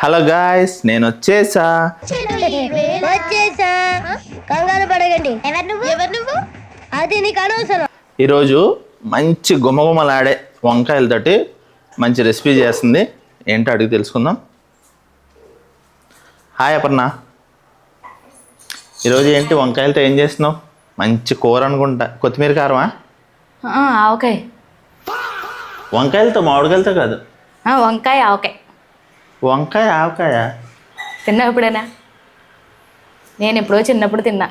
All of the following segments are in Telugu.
హలో గాయ్స్, నేను వచ్చేసా. కంగారు పడకండి. ఎవరు నువ్వు? అది నీకు అనవసరం. ఈరోజు మంచి గుమగుమలాడే వంకాయలతోటి మంచి రెసిపీ చేస్తుంది. ఏంటో అడిగి తెలుసుకుందాం. హాయ్ అపర్ణ, ఈరోజు ఏంటి వంకాయలతో ఏం చేస్తున్నావు? మంచి కూర అనుకుంటా. కొత్తిమీర కారమా? ఆవకాయ. వంకాయలతో మామిడికాయలతో కాదు, వంకాయ ఆవకాయ. వంకాయ ఆవకాయ తిన్నా ఎప్పుడైనా? నేను ఎప్పుడో చిన్నప్పుడు తిన్నా.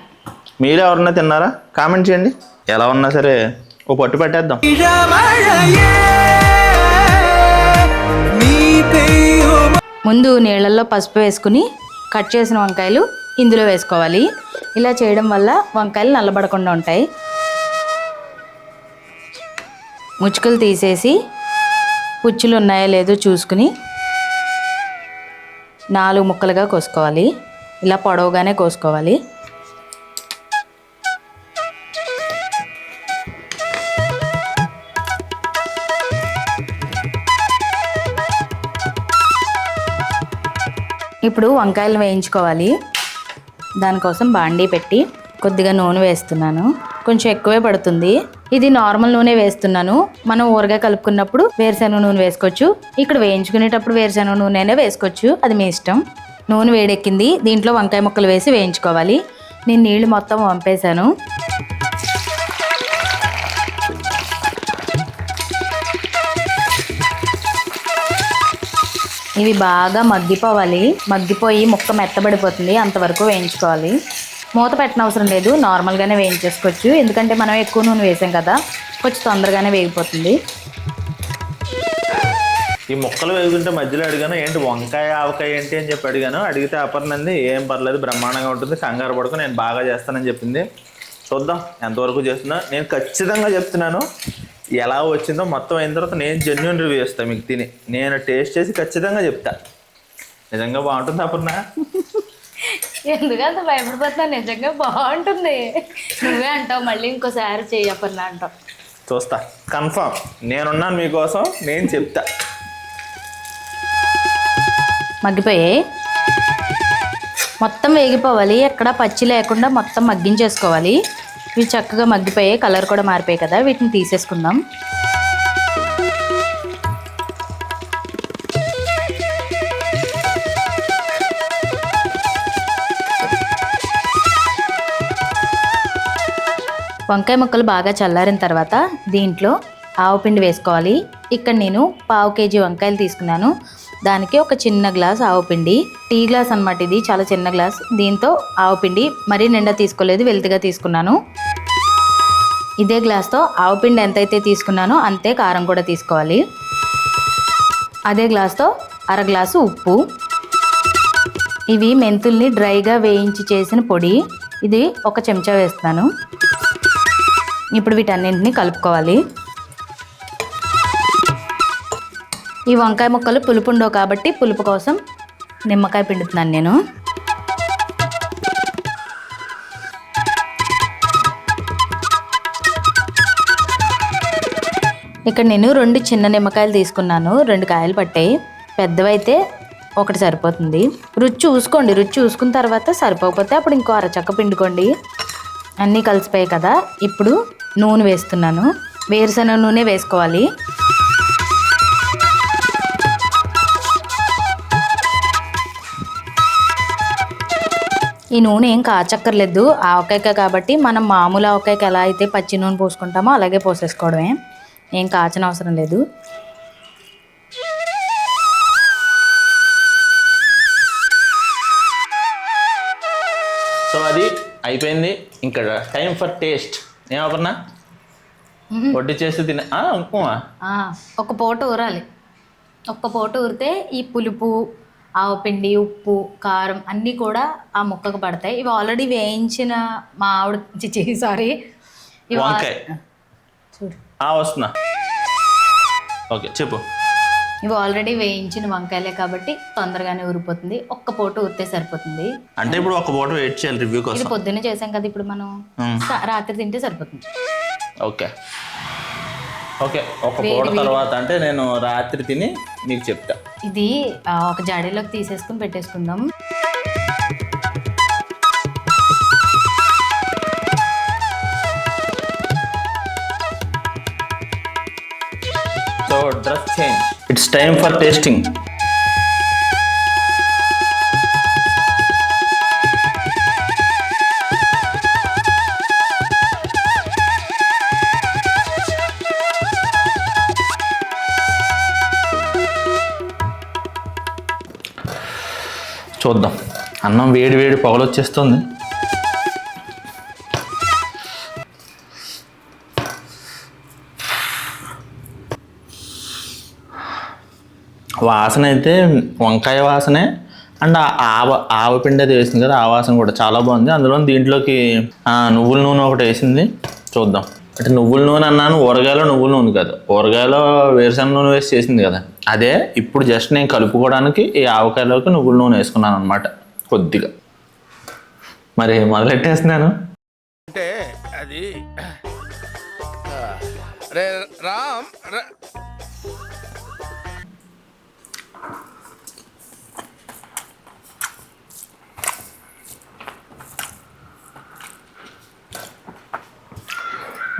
మీరు ఎవరన్నా తిన్నారా? కామెంట్ చేయండి. ఎలా ఉన్నా సరే ఓ పట్టు పెట్టేద్దాం. ముందు నీళ్ళల్లో పసుపు వేసుకుని కట్ చేసిన వంకాయలు ఇందులో వేసుకోవాలి. ఇలా చేయడం వల్ల వంకాయలు నల్లబడకుండా ఉంటాయి. ముచ్చుకలు తీసేసి పుచ్చులు ఉన్నాయో లేదో చూసుకుని 4 ముక్కలుగా కోసుకోవాలి. ఇలా పొడవుగానే కోసుకోవాలి. ఇప్పుడు వంకాయలు వేయించుకోవాలి. దానికోసం బాండీ పెట్టి కొద్దిగా నూనె వేస్తున్నాను. కొంచెం ఎక్కువే పడుతుంది. ఇది నార్మల్ నూనె వేస్తున్నాను. మనం ఊరగా కలుపుకున్నప్పుడు వేరుశనగ నూనె వేసుకోవచ్చు. ఇక్కడ వేయించుకునేటప్పుడు వేరుశనగ నూనె అయినా వేసుకోవచ్చు, అది మీ ఇష్టం. నూనె వేడెక్కింది. దీంట్లో వంకాయ ముక్కలు వేసి వేయించుకోవాలి. నేను నీళ్లు మొత్తం వంపేశాను. ఇవి బాగా మగ్గిపోవాలి. మగ్గిపోయి ముక్క మెత్తబడిపోతుంది, అంతవరకు వేయించుకోవాలి. మూత పెట్టనవసరం లేదు, నార్మల్గానే వేయించేసుకోవచ్చు. ఎందుకంటే మనం ఎక్కువ నూనె వేసాం కదా, కొంచెం తొందరగానే వేగిపోతుంది. ఈ ముక్కలు వేగుతుంటే మధ్యలో అడిగాను, ఏంటి వంకాయ ఆవకాయ ఏంటి అని చెప్పి అడిగాను. అడిగితే అపర్ణంది ఏం పర్లేదు, బ్రహ్మాండంగా ఉంటుంది, కంగారు పడుకు, నేను బాగా చేస్తానని చెప్పింది. చూద్దాం ఎంతవరకు చేస్తున్నా. నేను ఖచ్చితంగా చెప్తున్నాను, ఎలా వచ్చిందో మొత్తం అయిన తర్వాత నేను జెన్యున్ రివ్యూ చేస్తాను మీకు తిని. నేను టేస్ట్ చేసి ఖచ్చితంగా చెప్తా. నిజంగా బాగుంటుంది అపర్ణ? ఎందుకంత భయపడిపోతున్నా? నిజంగా బాగుంటుంది. నువ్వే అంటావు, మళ్ళీ ఇంకోసారి చెయ్యపర్లా అంటావు. చూస్తా, కన్ఫర్మ్. నేనున్నాను మీకోసం, నేను చెప్తా. మగ్గిపోయాయి, మొత్తం వేగిపోవాలి. ఎక్కడ పచ్చి లేకుండా మొత్తం మగ్గించేసుకోవాలి. ఇవి చక్కగా మగ్గిపోయాయి, కలర్ కూడా మారిపోయాయి కదా, వీటిని తీసేసుకుందాం. వంకాయ ముక్కలు బాగా చల్లారిన తర్వాత దీంట్లో ఆవపిండి వేసుకోవాలి. ఇక్కడ నేను 1/2 కేజీ వంకాయలు తీసుకున్నాను. దానికి ఒక చిన్న గ్లాస్ ఆవపిండి, టీ గ్లాస్ అనమాట. ఇది చాలా చిన్న గ్లాస్. దీంతో ఆవపిండి మరీ నిండా తీసుకోలేదు, వెల్తిగా తీసుకున్నాను. ఇదే గ్లాస్తో ఆవపిండి ఎంతైతే తీసుకున్నానో అంతే కారం కూడా తీసుకోవాలి. అదే గ్లాస్తో 1/2 గ్లాసు ఉప్పు. ఇవి మెంతుల్ని డ్రైగా వేయించి చేసిన పొడి. ఇది 1 చెంచా వేస్తున్నాను. ఇప్పుడు వీటన్నింటినీ కలుపుకోవాలి. ఈ వంకాయ ముక్కలు పులుపు ఉండవు కాబట్టి పులుపు కోసం నిమ్మకాయ పిండుతున్నాను నేను. ఇక్కడ నేను 2 చిన్న నిమ్మకాయలు తీసుకున్నాను. 2 కాయలు పట్టాయి. పెద్దవైతే 1 సరిపోతుంది. రుచి చూసుకోండి. రుచి చూసుకున్న తర్వాత సరిపోకపోతే అప్పుడు ఇంకో అరచక్క పిండుకోండి. అన్నీ కలిసిపోయాయి కదా. ఇప్పుడు నూనె వేస్తున్నాను. వేరుశనగ నూనె వేసుకోవాలి. ఈ నూనె ఏం కాచక్కర్లేదు, ఆవకాయ కాబట్టి మనం మామూలు ఆవకాయకి ఎలా అయితే పచ్చి నూనె పోసుకుంటామో అలాగే పోసేసుకోవడమే, ఏం కాచిన అవసరం లేదు. సో అది అయిపోయింది. ఇంకా టైం ఫర్ టేస్ట్. ఏమన్నా వడ్డీ చేసి తినే ఇంకోమా? ఒక పూట ఊరాలి. ఒక్క పూట ఊరితే ఈ పులుపు, ఆవపిండి, ఉప్పు, కారం అన్నీ కూడా ఆ ముక్కకు పడతాయి. ఇవి ఆల్రెడీ వేయించిన సారీ వంకాయ చూడు వస్తున్నా. ఓకే చెప్పు. ఇవి ఆల్రెడీ వేయించిన వంకాయలే కాబట్టి తొందరగానే ఊరిపోతుంది. ఒక్క పూట ఊరితే సరిపోతుంది. అంటే ఇప్పుడు ఒక పూట వెయిట్ చేయాలి రివ్యూ కోసం. ఇది పొద్దున్నే చేసాం కదా, ఇప్పుడు మనం రాత్రి తింటే సరిపోతుంది. ఓకే ఓకే, ఒక పూట తర్వాత అంటే నేను రాత్రి తిని నీకు చెప్తా ఇది ఒక జాడీలోకి తీసేసుకుని పెట్టేసుకుందాం. So dress change, it's time for tasting. చూద్దాం. అన్నం వేడి వేడి పొగలొచ్చేస్తుంది. వాసన అయితే వంకాయ వాసనే అండ్ ఆవపిండి అది వేసింది కదా, ఆ వాసన కూడా చాలా బాగుంది. అందులో దీంట్లోకి నువ్వుల నూనె ఒకటి వేసింది. చూద్దాం. అంటే నువ్వుల నూనె అన్నాను, ఊరగాయలో నువ్వుల నూనె కాదు, ఊరగాయలో వేరుశనగ నూనె వేసి చేసింది కదా అదే. ఇప్పుడు జస్ట్ నేను కలుపుకోవడానికి ఈ ఆవకాయలోకి నువ్వుల నూనె వేసుకున్నాను అనమాట కొద్దిగా. మరి మొదలెట్టేస్తున్నాను. అంటే అది రామ్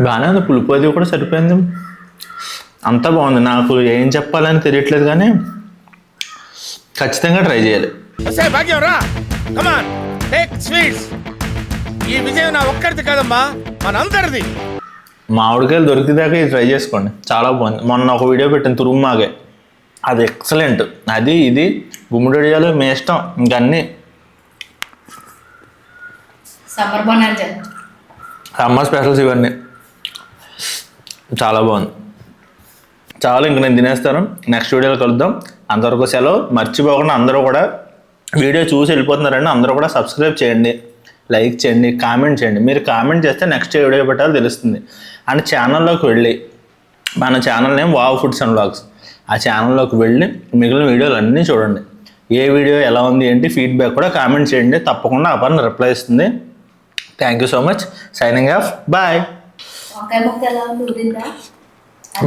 బాగానే ఉంది, పులుపు అది కూడా సరిపోయింది, అంతా బాగుంది. నాకు ఏం చెప్పాలని తెలియట్లేదు కానీ ఖచ్చితంగా ట్రై చేయాలి. భాగ్యం రా, కమాన్ టేక్ స్వీట్స్. ఈ విజయం నా ఒక్కడిది కాదమ్మా, మనందరిది. మామిడికాయలు దొరికిదాకా ఇది ట్రై చేసుకోండి, చాలా బాగుంది. మొన్న ఒక వీడియో పెట్టిన తురుమ్మాగే, అది ఎక్సలెంట్. అది ఇది గుమ్మడి వడియాలు మీ ఇష్టం, ఇంకన్నీ సమ్మర్ స్పెషల్స్ ఇవన్నీ చాలా బాగుంది. చాలా ఇంక నేను తినేస్తాను. నెక్స్ట్ వీడియోలో కలుద్దాం. అంతవరకు సెలవు. మర్చిపోకుండా అందరూ కూడా వీడియో చూసి వెళ్ళిపోతున్నారండి, అందరూ కూడా సబ్స్క్రైబ్ చేయండి, లైక్ చేయండి, కామెంట్ చేయండి. మీరు కామెంట్ చేస్తే నెక్స్ట్ వీడియో పెట్టాలో తెలుస్తుంది. అండ్ ఛానల్లోకి వెళ్ళి, మన channel name wow foods and vlogs, ఆ ఛానల్లోకి వెళ్ళి మిగిలిన వీడియోలు అన్నీ చూడండి. ఏ వీడియో ఎలా ఉంది ఏంటి ఫీడ్బ్యాక్ కూడా కామెంట్ చేయండి, తప్పకుండా ఆ పని రిప్లై ఇస్తుంది. Thank you so much. Signing off. Bye.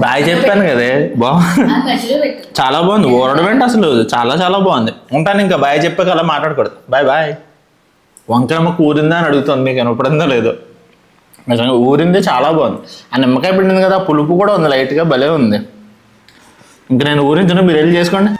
Bye చెప్పాను కదే, బాగుంది, చాలా బాగుంది. ఊరడం ఏంటి అసలు, చాలా చాలా బాగుంది. ఉంటాను ఇంకా, బాయ్ చెప్పాక అలా మాట్లాడకూడదు. Bye bye. వంకాయ ముక్క ఊరిందా అని అడుగుతుంది, మీకు వినపడిందో లేదో. నిజంగా ఊరింది, చాలా బాగుంది. ఆ నిమ్మకాయ పిండింది కదా, పులుపు కూడా ఉంది లైట్గా, భలే ఉంది. ఇంకా నేను ఊరించను, మీరు వెళ్ళి చేసుకోండి.